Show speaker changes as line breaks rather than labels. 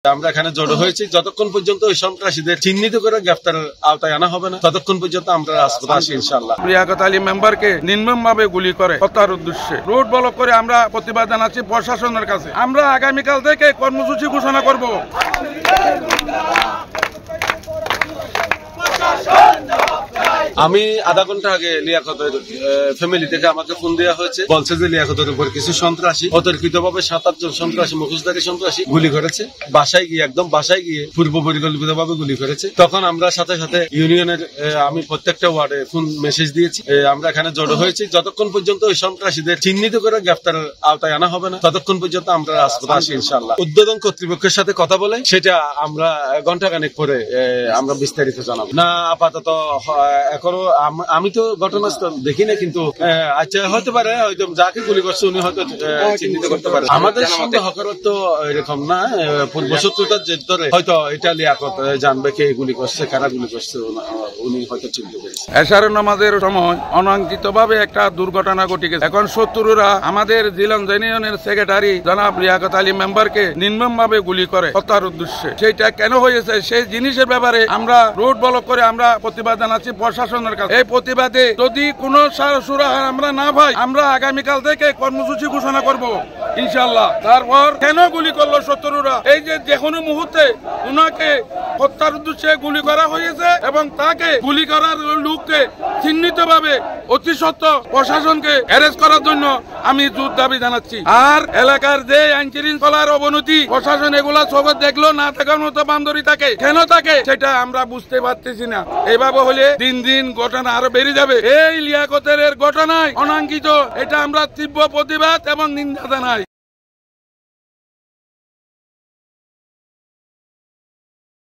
আমরা এখানে জড়ো হয়েছি যতক্ষণ পর্যন্ত ওই সন্ত্রাসীদের চিহ্নিত করে গ্রেফতারের আওতায় আনা হবে না ততক্ষণ পর্যন্ত আমরা রাজপথে আসি ইনশাআল্লাহ।
লিয়াকত আলী মেম্বারকে নির্মমভাবে গুলি করে হত্যার উদ্দেশ্যে রোড ব্লক করে আমরা প্রতিবাদ জানাচ্ছি প্রশাসনের কাছে। আমরা আগামীকাল থেকে কর্মসূচি ঘোষণা করব।
আমি আধা ঘন্টা আগে লিয়াকতের ফ্যামিলি থেকে আমাকে ফোন দেওয়া হয়েছে, বলছে যে লিয়াকতের উপর কিছু সন্ত্রাসী অতর্কিতভাবে 7-8 জন সন্ত্রাসী মুখোশধারী সন্ত্রাসী গুলি করেছে, বাসায় গিয়ে একদম বাসায় গিয়ে পূর্ব পরিকল্পিতভাবে গুলি করেছে। তখন আমরা সাথে সাথে ইউনিয়নের আমি প্রত্যেকটা ওয়ার্ডে ফোন মেসেজ দিয়েছি। আমরা এখানে জড়ো হয়েছি যতক্ষণ পর্যন্ত ওই সন্ত্রাসীদের চিহ্নিত করে গ্রেফতারের আওতায় আনা হবে না ততক্ষণ পর্যন্ত আমরা রাজপথে আসি ইনশাআল্লাহ। উদ্বোধন কর্তৃপক্ষের সাথে কথা বলে সেটা আমরা ঘন্টাখানেক পরে আমরা বিস্তারিত জানাবো। না আপাতত এখনো আমি তো ঘটনাস্থল দেখি না, কিন্তু আচ্ছা হতে পারে হয়তো যাকে গুলি করছে উনি হয়তো চিহ্নিত করতে পারে। আমাদের সন্দেহ করার তো এরকম না, পূর্বশত্রুতার জের ধরে হয়তো এটা লিয়াকত জানবে কে গুলি করছে, কারা গুলি করছে উনি হয়তো চিনতে পেরেছে।
এশারের নামাজের সময় অনাকাঙ্ক্ষিতভাবে একটা দুর্ঘটনা ঘটে গেছে। এখন শত্রুরা আমাদের জিলন ইউনিয়নের সেক্রেটারি জনাব লিয়াকত আলী মেম্বারকে নির্মমভাবে গুলি করে হত্যার উদ্দেশ্যে। সেটা কেন হয়েছে সেই জিনিসের ব্যাপারে আমরা রোড ব্লক করে আমরা প্রতিবাদ জানাচ্ছি প্রশাসনের কাছে। এই প্রতিবাদে যদি কোনো সুরাহা আমরা না পাই আমরা আগামীকাল থেকে কর্মসূচি ঘোষণা করব ইনশাআল্লাহ। তারপর কেন গুলি করলো শত্রুরা, এই যে কোনো মুহূর্তে উনাকে হত্যার উদ্দেশ্যে গুলি করা হয়েছে এবং তাকে গুলি করার লোককে চিহ্নিতভাবে অতি সত্ত্বর প্রশাসনকে অ্যারেস্ট করার জন্য আমি জোর দাবি জানাচ্ছি। আর এলাকার যে আইন শৃঙ্খলার অবনতি প্রশাসন এগুলা চোখে দেখলো না থাকার মতো বান্দরি থাকে কেন থাকে সেটা আমরা বুঝতে পারতেছি না। এইভাবে হলে দিন দিন ঘটনা আরো বেড়ে যাবে। এই লিয়াকতের ঘটনায় অনাকাঙ্ক্ষিত এটা আমরা তীব্র প্রতিবাদ এবং নিন্দা জানাই।